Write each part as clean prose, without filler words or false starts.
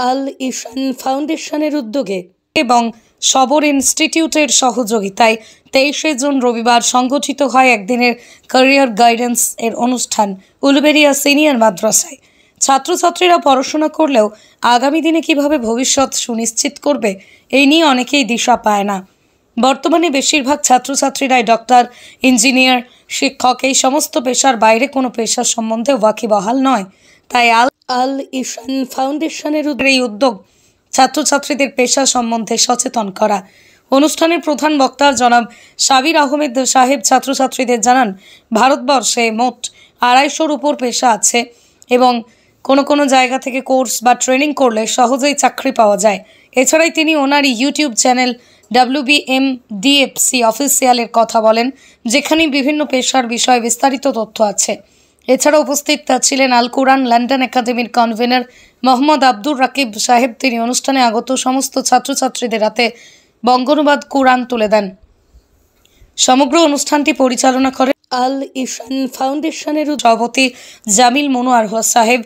আল ইশান ফাউন্ডেশনের উদ্যোগে এবং সবর ইনস্টিটিউটের সহযোগিতায় 23শে জুন রবিবার সংগঠিত হয় একদিনের ক্যারিয়ার গাইডেন্স এর অনুষ্ঠান উলুবেড়িয়া সিনিয়র মাদ্রাসায়। ছাত্রছাত্রীরা পড়াশোনা করলেও আগামী দিনে কিভাবে ভবিষ্যৎ সুনিশ্চিত করবে এই নিয়ে অনেকেই দিশা পায় না। বর্তমানে বেশিরভাগ ছাত্রছাত্রীরাই ডক্টর, ইঞ্জিনিয়ার, শিক্ষক এই সমস্ত পেশার বাইরে কোনো পেশার সম্বন্ধে ওয়াকিবহাল নয়। তাই আল ইশান ফাউন্ডেশনের এই উদ্যোগ ছাত্রছাত্রীদের পেশা সম্বন্ধে সচেতন করা। অনুষ্ঠানের প্রধান বক্তা জনাব সাবির আহমেদ সাহেব ছাত্রছাত্রীদের জানান, ভারতবর্ষে মোট 250-র উপর পেশা আছে এবং কোনো জায়গা থেকে কোর্স বা ট্রেনিং করলে সহজেই চাকরি পাওয়া যায়। এছাড়াই তিনি ওনার ইউটিউব চ্যানেল WBMDFC অফিসিয়ালের কথা বলেন, যেখানে বিভিন্ন পেশার বিষয়ে বিস্তারিত তথ্য আছে। এছাড়া উপস্থিত ছিলেন আল কোরআন লন্ডন একাডেমির কনভেনর মোহাম্মদ আব্দুর রাকিব সাহেব। তিনি অনুষ্ঠানে আগত সমস্ত ছাত্রছাত্রীদের হাতে বঙ্গানুবাদ কোরআন তুলে দেন। সমগ্র অনুষ্ঠানটি পরিচালনা করে আল ইশান ফাউন্ডেশনের সভাপতি জামিল মনোয়ার সাহেব।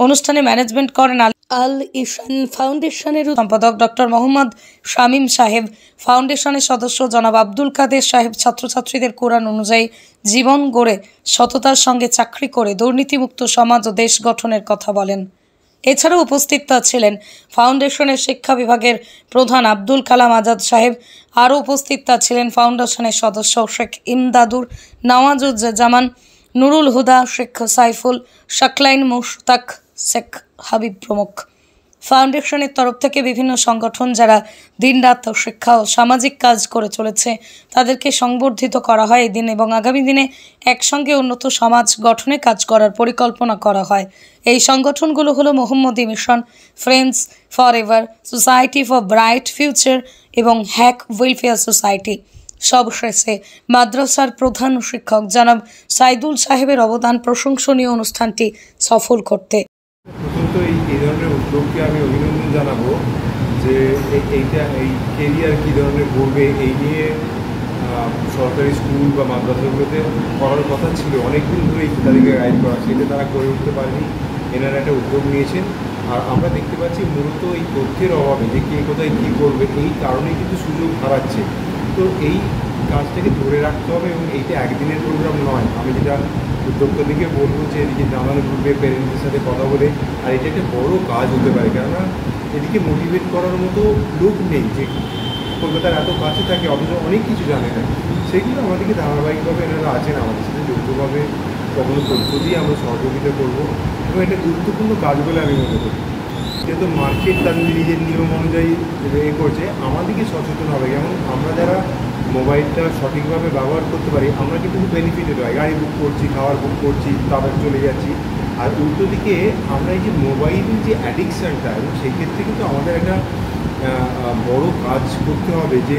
অনুষ্ঠানে ম্যানেজমেন্ট করেন আল ইশান ফাউন্ডেশনের সম্পাদক ডক্টর মোহাম্মদ শামীম সাহেব। ফাউন্ডেশনের সদস্য জনাব আব্দুল কাদের সাহেব ছাত্রছাত্রীদের কোরআন অনুযায়ী জীবন গড়ে সততার সঙ্গে চাকরি করে দুর্নীতিমুক্ত সমাজ ও দেশ গঠনের কথা বলেন। এছাড়াও উপস্থিত ছিলেন ফাউন্ডেশনের শিক্ষা বিভাগের প্রধান আব্দুল কালাম আজাদ সাহেব। আরও উপস্থিত ছিলেন ফাউন্ডেশনের সদস্য শেখ ইমদাদুর নওয়াজুজ্জামান, নুরুল হুদা, শেখ সাইফুল, শাকলাইন মুশতাক, শেখ হাবিব প্রমুখ। ফাউন্ডেশনের তরফ থেকে বিভিন্ন সংগঠন যারা দিনরাত শিক্ষা ও সামাজিক কাজ করে চলেছে তাদেরকে সংবর্ধিত করা হয় এই দিন এবং আগামী দিনে একসঙ্গে উন্নত সমাজ গঠনে কাজ করার পরিকল্পনা করা হয়। এই সংগঠনগুলো হলো মোহাম্মদী mission, friends forever, society for bright future এবং হ্যাক ওয়েলফেয়ার সোসাইটি। সবশেষে মাদ্রাসার প্রধান শিক্ষক জনাব সাইদুল সাহেবের অবদান প্রশংসনীয় অনুষ্ঠানটি সফল করতে। প্রথমত এই ধরনের উদ্যোগকে আমি অভিনন্দন জানাবো যে এই কেরিয়ার কী ধরনের করবে এই নিয়ে সরকারি স্কুল বা মাদ্রাসাগুলোতে করার কথা ছিল, অনেকদিন ধরেই তাদেরকে গাইড করা, সেটা তারা করে উঠতে পারেনি। এনারা একটা উদ্যোগ নিয়েছেন আর আমরা দেখতে পাচ্ছি মূলত এই তথ্যের অভাবে যে কে কোথায় কী করবে এই কারণেই কিন্তু সুযোগ হারাচ্ছে। তো এই কাজটাকে ধরে রাখতে হবে এবং এইটা একদিনের প্রোগ্রাম নয়। আমি যেটা উদ্যোক্তাদেরকে বলবো যে এদিকে জানানো ঘুরবে, প্যারেন্টসদের সাথে কথা বলে, আর এটা একটা বড়ো কাজ হতে পারে, কেননা এদিকে মোটিভেট করার মতো লোক নেই যে কলকাতার এত কাছে থাকে অথচ অনেক কিছু জানে না। সেগুলো আমাদেরকে ধারাবাহিকভাবে এনারা আছেন আমাদের সাথে যৌথভাবে কখনো তথ্য দিয়ে আমরা সহযোগিতা করবো এবং এটা গুরুত্বপূর্ণ কাজ বলে আমি মনে করি। যেহেতু মার্কেট তাদের নিজের নিয়ম অনুযায়ী করছে, আমাদেরকে সচেতন হবে। যেমন আমরা যারা মোবাইলটা সঠিকভাবে ব্যবহার করতে পারি আমরা কিন্তু বেনিফিটেড হয়, গাড়ি বুক করছি, খাবার বুক করছি, তারপর চলে যাচ্ছি। আর উল্টো দিকে আমরা এই যে মোবাইলের যে অ্যাডিকশানটা, এবং সেক্ষেত্রে কিন্তু আমাদের একটা বড় কাজ করতে হবে যে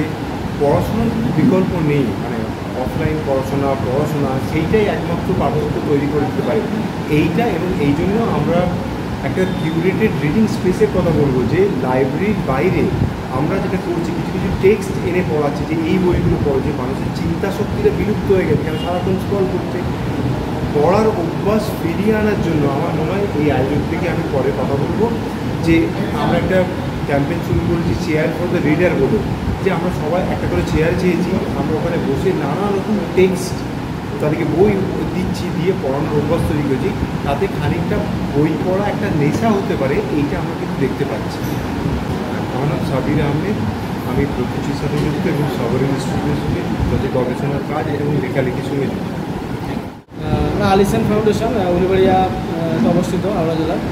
পড়াশোনার কিন্তু বিকল্প নেই, মানে অফলাইন পড়াশোনা সেইটাই একমাত্র পার্থক্য তৈরি করে দিতে পারে এইটা। এবং এই জন্য আমরা একটা কিউরেটেড রিডিং স্পেসের কথা বলবো, যে লাইব্রেরির বাইরে আমরা যেটা করছি কিছু কিছু টেক্সট এনে পড়াচ্ছি, যে এই বইগুলো পড়ো, যে মানুষের চিন্তা শক্তিটা বিলুপ্ত হয়ে গেছে, কেন সারাক্ষণ স্ক্রল করছে। পড়ার অভ্যাস ফিরিয়ে আনার জন্য আমার মনে হয় এই আয়োজন থেকে আমি পরে কথা বলবো যে আমরা একটা ক্যাম্পেইন শুরু করেছি চেয়ার ফর দ্য রিডার বলে, যে আমরা সবাই একটা করে চেয়ার চেয়েছি, আমরা ওখানে বসে নানা রকম টেক্সট তাদেরকে বই দিচ্ছি, দিয়ে পড়ানোর অভ্যাস তৈরি করেছি, তাতে খানিকটা বই পড়া একটা নেশা হতে পারে, এইটা আমরা কিন্তু দেখতে পাচ্ছি। আমার নাম সাবির আহমেদ, আমি প্রকৃতির সাথে যুক্ত এবং সবর ইনস্টিটিউটের সঙ্গে তাদের গবেষণার কাজ এবং লেখালেখির সঙ্গে যুক্ত। আল ইশান ফাউন্ডেশন উলুবেড়িয়া অবস্থিত হাওড়া জেলায়।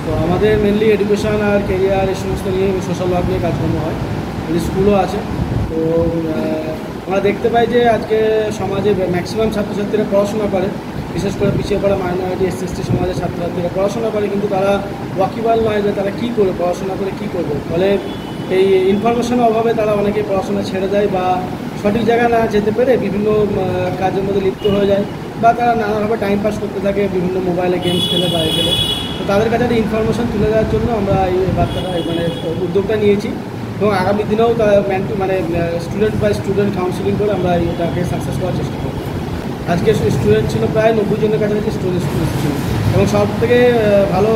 তো আমাদের মেনলি এডুকেশন আর কেরিয়ার এই সমস্ত নিয়ে সোশ্যাল ওয়ার্ক নিয়ে কাজকর্ম হয়, স্কুলও আছে। তো আমরা দেখতে পাই যে আজকে সমাজে ম্যাক্সিমাম ছাত্রছাত্রীরা পড়াশোনা করে, বিশেষ করে পিছিয়ে পড়া মাইনরিটি SC/ST সমাজের ছাত্রছাত্রীরা পড়াশোনা করে, কিন্তু তারা ওয়াকিবহাল নয় যে তারা কী করবে, পড়াশোনা করে কী করবে। ফলে এই ইনফরমেশনের অভাবে তারা অনেকেই পড়াশোনা ছেড়ে দেয় বা সঠিক জায়গায় না যেতে পেরে বিভিন্ন কাজের মধ্যে লিপ্ত হয়ে যায়, বা তারা নানাভাবে টাইম পাস করতে থাকে বিভিন্ন মোবাইলে গেমস খেলে বা খেলে। তো তাদের কাছে একটা ইনফরমেশন তুলে দেওয়ার জন্য আমরা এই বার্তাটা উদ্যোগটা নিয়েছি এবং আগামী দিনেও স্টুডেন্ট বাই স্টুডেন্ট কাউন্সিলিং করে আমরা এটাকে সাকসেস করার চেষ্টা করব। আজকে স্টুডেন্ট ছিল প্রায় 90 জনের কাছাকাছি স্টুডেন্ট ছিল, এবং সব থেকে ভালো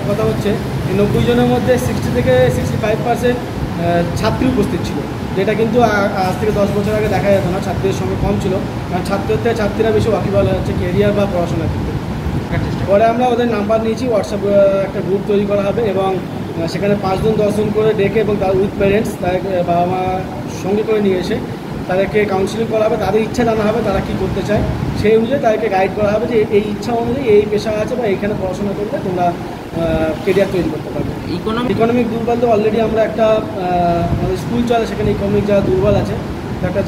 কথা হচ্ছে এই 90 জনের মধ্যে 60 থেকে 65% ছাত্রী উপস্থিত ছিল, যেটা কিন্তু আজ থেকে 10 বছর আগে দেখা যেত না। ছাত্রীদের সংখ্যা কম ছিল, কারণ ছাত্রের থেকে ছাত্রীরা বেশি ওয়াকিবহাল হয়ে যাচ্ছে ক্যারিয়ার বা পড়াশোনার ক্ষেত্রে। পরে আমরা ওদের নাম্বার নিয়েছি, হোয়াটসঅ্যাপ একটা গ্রুপ তৈরি করা হবে এবং সেখানে 5 জন 10 জন করে ডেকে এবং তার উইথ প্যারেন্টস তাদেরকে বাবা মা সঙ্গে করে নিয়ে এসে তাদেরকে কাউন্সিলিং করা হবে, তাদের ইচ্ছা জানা হবে তারা কী করতে চায়, সেই অনুযায়ী তাদেরকে গাইড করা হবে যে এই ইচ্ছা অনুযায়ী এই পেশা আছে বা এইখানে পড়াশোনা করলে তোমরা কেরিয়ার তৈরি করতে পারবে। ইকোনমিক দুর্বল তো অলরেডি আমরা একটা আমাদের স্কুল চলে, সেখানে ইকোনমিক যারা দুর্বল আছে একটা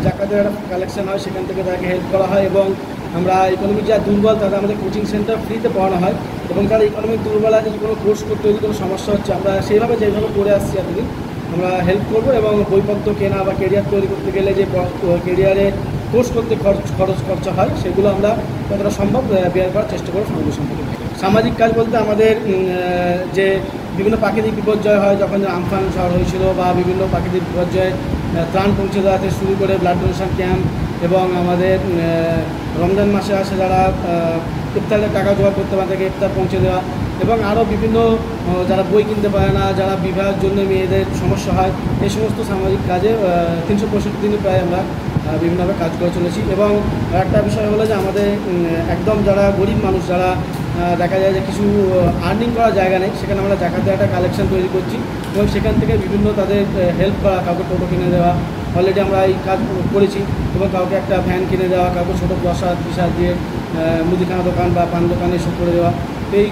জাকাতের একটা কালেকশন হয়, সেখান থেকে তাদেরকে হেল্প করা হয় এবং আমরা ইকোনমিক যারা দুর্বল তাদের আমাদের কোচিং সেন্টার ফ্রিতে পড়ানো হয় এবং যারা ইকোনমিক দুর্বল আছে যে কোনো কোর্স করতে যদি কোনো সমস্যা হচ্ছে আমরা সেইভাবে যেভাবে করে আসছি এতদিন আমরা হেল্প করবো এবং বইপত্র কেনা বা কেরিয়ার তৈরি করতে গেলে যে কেরিয়ারে কোর্স করতে খরচা হয় সেগুলো আমরা যতটা সম্ভব বেয়ার করার চেষ্টা করব ফাউন্ডেশন থেকে। সামাজিক কাজ বলতে আমাদের যে বিভিন্ন প্রাকৃতিক বিপর্যয় হয়, যখন আমফান ঝড় হয়েছিল বা বিভিন্ন প্রাকৃতিক বিপর্যয়ে ত্রাণ পৌঁছে দেওয়া থেকে শুরু করে ব্লাড ডোনেশন ক্যাম্প এবং আমাদের রমজান মাসে আসে যারা ইফতারের টাকা জোগাড় করতে পারে তাদেরকে ইফতার পৌঁছে দেওয়া এবং আরও বিভিন্ন যারা বই কিনতে পারে না, যারা বিবাহের জন্য মেয়েদের সমস্যা হয়, এই সমস্ত সামাজিক কাজে 365 দিনই প্রায় আমরা বিভিন্নভাবে কাজ করে চলেছি। এবং একটা বিষয় হলো যে আমাদের একদম যারা গরিব মানুষ, যারা দেখা যায় যে কিছু আর্নিং করার জায়গা নেই, সেখানে আমরা জাকাতের একটা কালেকশন তৈরি করছি এবং সেখান থেকে বিভিন্ন তাদের হেল্প করা, কাউকে টোটো কিনে দেওয়া, অলরেডি আমরা এই কাজ করেছি এবং কাউকে একটা ভ্যান কিনে দেওয়া, কাউকে ছোটো প্রসাদ বিসাদ দিয়ে মুদিখানা দোকান বা পান দোকান এসব করে দেওয়া, এই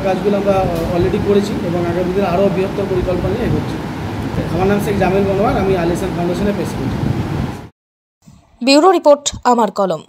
কাজগুলো আমরা অলরেডি করেছি এবং আগামী দিনে আরও বৃহত্তর পরিকল্পনা নিয়ে এগোচ্ছি। আমার নাম শেখ জামিল মনোয়ার, আমি আল ইহসান ফাউন্ডেশনের প্রেসিডেন্ট। ব্যুরো রিপোর্ট, আমার কলম।